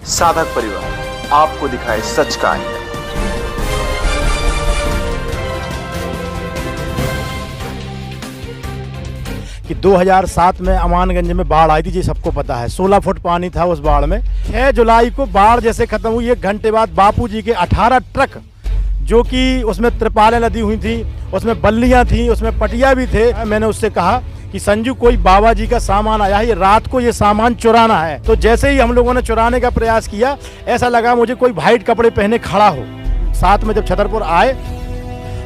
साधक परिवार आपको दिखाए सच का आईना। कि 2007 में अमानगंज में बाढ़ आई थी, जी सबको पता है। 16 फुट पानी था उस बाढ़ में। 6 जुलाई को बाढ़ जैसे खत्म हुई, 1 घंटे बाद बापूजी के 18 ट्रक, जो कि उसमें त्रिपालें लदी हुई थी, उसमें बल्लियां थी, उसमें पटिया भी थे। मैंने उससे कहा कि संजू, कोई बाबा जी का सामान आया है, ये रात को ये सामान चुराना है। तो जैसे ही हम लोगों ने चुराने का प्रयास किया, ऐसा लगा मुझे कोई वाइट कपड़े पहने खड़ा हो। साथ में जब छतरपुर आए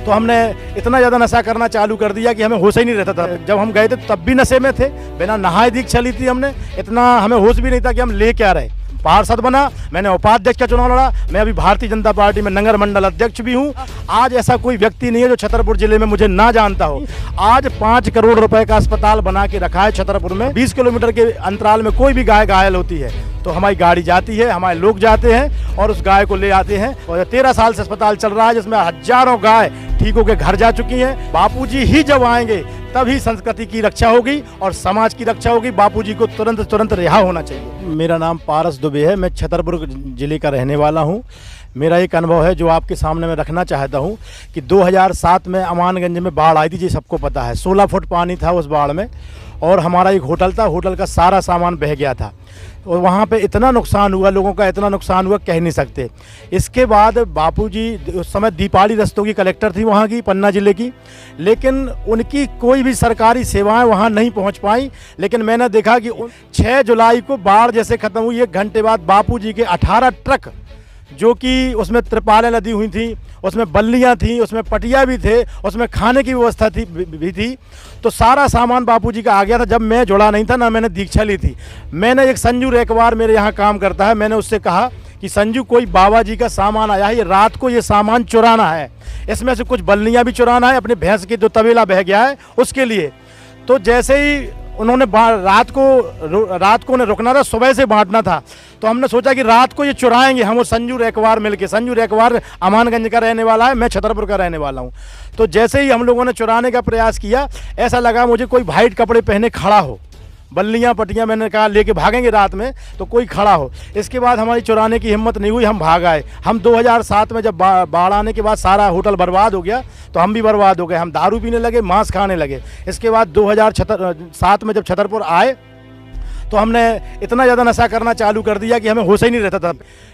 तो हमने इतना ज़्यादा नशा करना चालू कर दिया कि हमें होश ही नहीं रहता था। जब हम गए थे तब भी नशे में थे, बिना नहाए दीक्षा ली थी हमने। इतना हमें होश भी नहीं था कि हम ले क्या रहे। पार्षद बना, मैंने उपाध्यक्ष का चुनाव लड़ा। मैं अभी भारतीय जनता पार्टी में नगर मंडल अध्यक्ष भी हूँ। आज ऐसा कोई व्यक्ति नहीं है जो छतरपुर जिले में मुझे ना जानता हो। आज 5 करोड़ रुपए का अस्पताल बना के रखा है छतरपुर में। 20 किलोमीटर के अंतराल में कोई भी गाय घायल होती है तो हमारी गाड़ी जाती है, हमारे लोग जाते हैं और उस गाय को ले आते हैं। और 13 साल से अस्पताल चल रहा है, जिसमें हजारों गाय ठीक होकर घर जा चुकी हैं। बापूजी ही जब आएंगे तभी संस्कृति की रक्षा होगी और समाज की रक्षा होगी। बापूजी को तुरंत रिहा होना चाहिए। मेरा नाम पारस दुबे है, मैं छतरपुर जिले का रहने वाला हूँ। मेरा एक अनुभव है जो आपके सामने मैं रखना चाहता हूँ कि 2007 में अमानगंज में बाढ़ आई थी, जी सबको पता है। 16 फुट पानी था उस बाढ़ में और हमारा एक होटल था, होटल का सारा सामान बह गया था और वहाँ पे इतना नुकसान हुआ, लोगों का इतना नुकसान हुआ कह नहीं सकते। इसके बाद बापूजी उस समय दीपाली रस्तों की कलेक्टर थी वहाँ की, पन्ना जिले की, लेकिन उनकी कोई भी सरकारी सेवाएं वहाँ नहीं पहुँच पाई। लेकिन मैंने देखा कि 6 जुलाई को बाढ़ जैसे ख़त्म हुई, 1 घंटे बाद बापूजी के 18 ट्रक, जो कि उसमें त्रिपालें लदी हुई थी, उसमें बल्लियां थी, उसमें पटिया भी थे, उसमें खाने की व्यवस्था थी। तो सारा सामान बापूजी का आ गया था। जब मैं जुड़ा नहीं था ना, मैंने दीक्षा ली थी। मैंने एक संजू रेकवार मेरे यहाँ काम करता है, मैंने उससे कहा कि संजू, कोई बाबा जी का सामान आया है, ये रात को ये सामान चुराना है। इसमें से कुछ बल्लियाँ भी चुराना है, अपने भैंस की जो तबेला बह गया है उसके लिए। तो जैसे ही उन्होंने रात को उन्हें रुकना था, सुबह से बांटना था, तो हमने सोचा कि रात को ये चुराएंगे हम और संजू रेकवार मिलके। संजू रेकवार अमानगंज का रहने वाला है, मैं छतरपुर का रहने वाला हूँ। तो जैसे ही हम लोगों ने चुराने का प्रयास किया, ऐसा लगा मुझे कोई वाइट कपड़े पहने खड़ा हो, बल्लियाँ पटियाँ, मैंने कहा लेके भागेंगे रात में तो कोई खड़ा हो। इसके बाद हमारी चुराने की हिम्मत नहीं हुई, हम भाग आए। हम 2007 में जब बाढ़ आने के बाद सारा होटल बर्बाद हो गया तो हम भी बर्बाद हो गए। हम दारू पीने लगे, मांस खाने लगे। इसके बाद 2007 में जब छतरपुर आए तो हमने इतना ज़्यादा नशा करना चालू कर दिया कि हमें होश ही नहीं रहता था।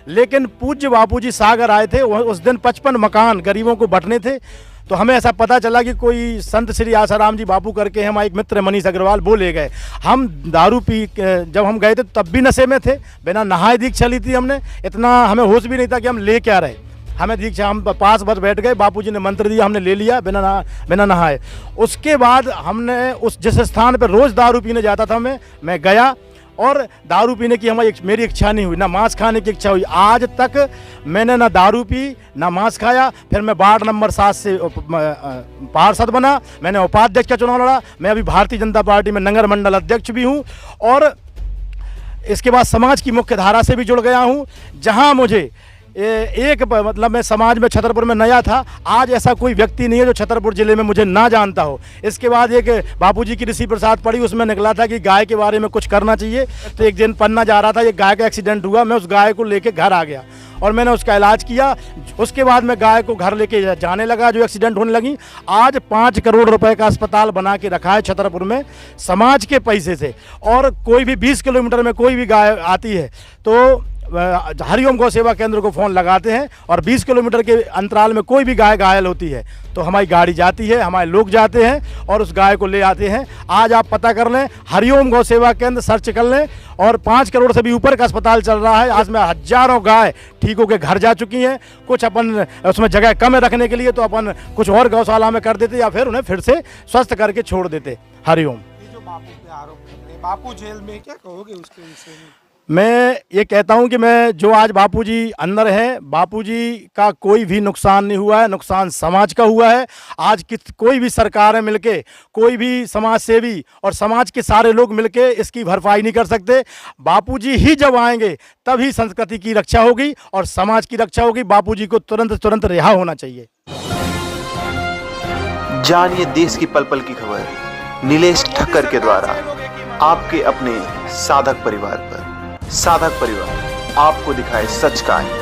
लेकिन पूज्य बापूजी सागर आए थे, उस दिन 55 मकान गरीबों को बंटने थे। तो हमें ऐसा पता चला कि कोई संत श्री आसाराम जी बापू करके हमारे एक मित्र मनीष अग्रवाल, वो ले गए। हम दारू पी जब हम गए थे तब भी नशे में थे, बिना नहाए दीक्षा ली थी हमने। इतना हमें होश भी नहीं था कि हम ले क्या रहे। हमें दीक्षा, हम 5 बज बैठ गए, बापूजी ने मंत्र दिया, हमने ले लिया बिना नहाए। उसके बाद हमने उस जिस स्थान पर रोज़ दारू पीने जाता था मैं गया और दारू पीने की मेरी इच्छा नहीं हुई, ना मांस खाने की इच्छा हुई। आज तक मैंने ना दारू पी ना मांस खाया। फिर मैं वार्ड नंबर 7 से पार्षद बना, मैंने उपाध्यक्ष का चुनाव लड़ा। मैं अभी भारतीय जनता पार्टी में नगर मंडल अध्यक्ष भी हूँ और इसके बाद समाज की मुख्य धारा से भी जुड़ गया हूँ। जहाँ मुझे मतलब मैं समाज में छतरपुर में नया था, आज ऐसा कोई व्यक्ति नहीं है जो छतरपुर जिले में मुझे ना जानता हो। इसके बाद एक बापूजी की ऋषि प्रसाद पढ़ी, उसमें निकला था कि गाय के बारे में कुछ करना चाहिए। तो एक दिन पन्ना जा रहा था, एक गाय का एक्सीडेंट हुआ, मैं उस गाय को लेके घर आ गया और मैंने उसका इलाज किया। उसके बाद मैं गाय को घर लेके जाने लगा जो एक्सीडेंट होने लगी। आज 5 करोड़ रुपए का अस्पताल बना के रखा है छतरपुर में समाज के पैसे से। और कोई भी 20 किलोमीटर में कोई भी गाय आती है तो हरिओम गौ सेवा केंद्र को फ़ोन लगाते हैं और 20 किलोमीटर के अंतराल में कोई भी गाय घायल होती है तो हमारी गाड़ी जाती है, हमारे लोग जाते हैं और उस गाय को ले आते हैं। आज आप पता कर लें, हरिओम गौ सेवा केंद्र सर्च कर लें और 5 करोड़ से भी ऊपर का अस्पताल चल रहा है। आज में हजारों गाय ठीक होकर घर जा चुकी हैं। कुछ अपन उसमें जगह कम रखने के लिए तो अपन कुछ और गौशाला में कर देते या फिर उन्हें फिर से स्वस्थ करके छोड़ देते। हरिओम। जो बापू पे आरोप लग रहे, बापू जेल में, क्या कहोगे उसके विषय में? मैं ये कहता हूं कि मैं जो आज बापूजी अंदर हैं, बापूजी का कोई भी नुकसान नहीं हुआ है, नुकसान समाज का हुआ है। आज कोई भी सरकारें मिलके, कोई भी समाज सेवी और समाज के सारे लोग मिलके इसकी भरपाई नहीं कर सकते। बापूजी ही जब आएंगे तभी संस्कृति की रक्षा होगी और समाज की रक्षा होगी। बापूजी को तुरंत रिहा होना चाहिए। जानिए देश की पल पल की खबर नीलेश ठक्कर के द्वारा आपके अपने साधक परिवार पर। साधक परिवार आपको दिखाए सच का आईना।